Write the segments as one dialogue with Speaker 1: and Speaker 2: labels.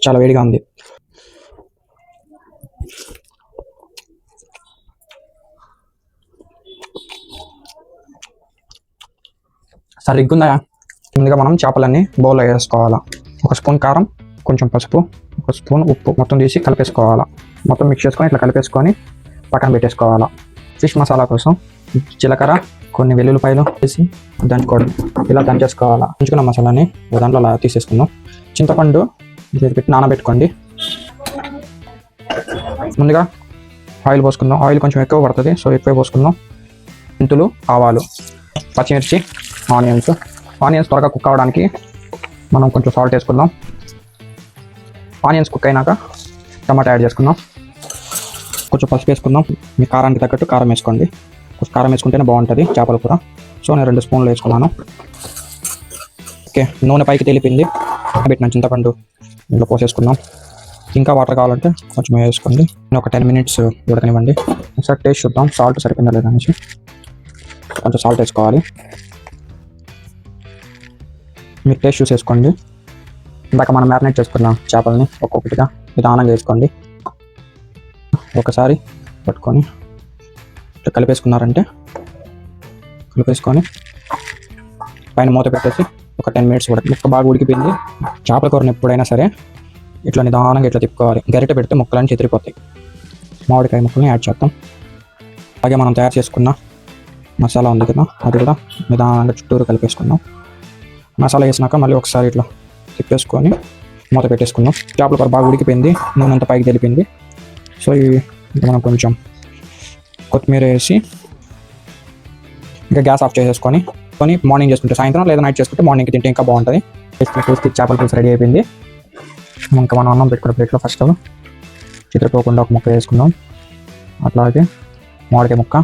Speaker 1: చాలా వేడిగా ఉంది. సరిగ్గుందా? ముందుగా మనం చేపలన్నీ బౌల్లో వేసుకోవాలా. 1 స్పూన్ కారం, కొంచెం పసుపు, 1 స్పూన్ ఉప్పు మొత్తం తీసి కలిపేసుకోవాలా. మొత్తం మిక్స్ చేసుకొని ఇట్లా కలిపేసుకొని పక్కన పెట్టేసుకోవాలా. ఫిష్ మసాలా కోసం జీలకర్ర, కొన్ని వెల్లుల్లిపాయలు వేసి దంచుకోవడం. ఇలా దంచేసుకోవాలా. దంచుకున్న మసాలాని దాంట్లో అలా తీసేసుకుందాం. చింతపండు పెట్టి నానబెట్టుకోండి. ముందుగా ఆయిల్ పోసుకుందాం. ఆయిల్ కొంచెం ఎక్కువ పడుతుంది, సో ఎక్కువ పోసుకుందాం. మెంతులు, ఆవాలు, పచ్చిమిర్చి, ఆనియన్స్ త్వరగా కుక్ అవ్వడానికి మనం కొంచెం సాల్ట్ వేసుకుందాం. ఆనియన్స్ కుక్ అయినాక టమాటా యాడ్ చేసుకుందాం. కొంచెం పసుపు వేసుకుందాం. మీ కారానికి తగ్గట్టు కారం వేసుకోండి. కొంచెం కారం వేసుకుంటేనే బాగుంటుంది చేపల కూర. సో నేను 2 స్పూన్లు వేసుకున్నాను. ఓకే, నూనె పైకి తెలిపింది. పెట్టిన చింతపండు ఇందులో పోసేసుకుందాం. ఇంకా వాటర్ కావాలంటే కొంచెం వేసుకోండి. ఒక 10 మినిట్స్ ఉడకనివ్వండి. ఒకసారి టేస్ట్ చూద్దాం సాల్ట్ సరిపోయిందా లేదా అనేసి. కొంచెం సాల్ట్ వేసుకోవాలి. మీరు టేస్ట్ చూసేసుకోండి. ఇందాక మనం మ్యారినేట్ చేసుకున్నాం చేపలని ఒక్కొక్కటిగా నిదానంగా వేసుకోండి. ఒకసారి పట్టుకొని ఇట్లా కలిపేసుకున్నారంటే కలిపేసుకొని పైన మూత పెట్టేసి ఒక 10 మినిట్స్ ముక్క బాగా ఉడికిపోయింది. చేపల కూరని ఎప్పుడైనా సరే ఇట్లా నిదానంగా ఇట్లా తిప్పుకోవాలి. గరిటె పెడితే ముక్కలన్నీ చెదిరిపోతాయి. మామిడికాయ ముక్కల్ని యాడ్ చేద్దాం. అలాగే మనం తయారు చేసుకున్న మసాలా ఉంది కదా, అది కూడా నిదానంగా చుట్టూరు కలిపేసుకుందాం. మసాలా వేసినాక మళ్ళీ ఒకసారి ఇట్లా తిప్పేసుకొని మూత పెట్టేసుకుందాం. చేపల కూర బాగా ఉడికిపోయింది, నూనె అంతా పైకి తెలిపింది. సో ఇంకా మనం కొంచెం కొత్తిమీర వేసి ఇంకా గ్యాస్ ఆఫ్ చేసేసుకొని మార్నింగ్ చేసుకుంటే సాయంత్రం, లేదా నైట్ చేసుకుంటే మార్నింగ్కి తింటే ఇంకా బాగుంటుంది. టేస్టీ చేపల పులుసు రెడీ అయిపోయింది. ఇంకా మనం అన్నం పెట్టుకున్న ప్లేట్లో ఫస్ట్ చిత్రపోకుండా ఒక ముక్క వేసుకుందాం. అట్లాగే మామిడికాయ ముక్క,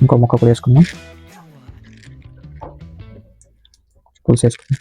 Speaker 1: ఇంకో ముక్క కూడా వేసుకుందాం. పులుసు వేసుకుందాం.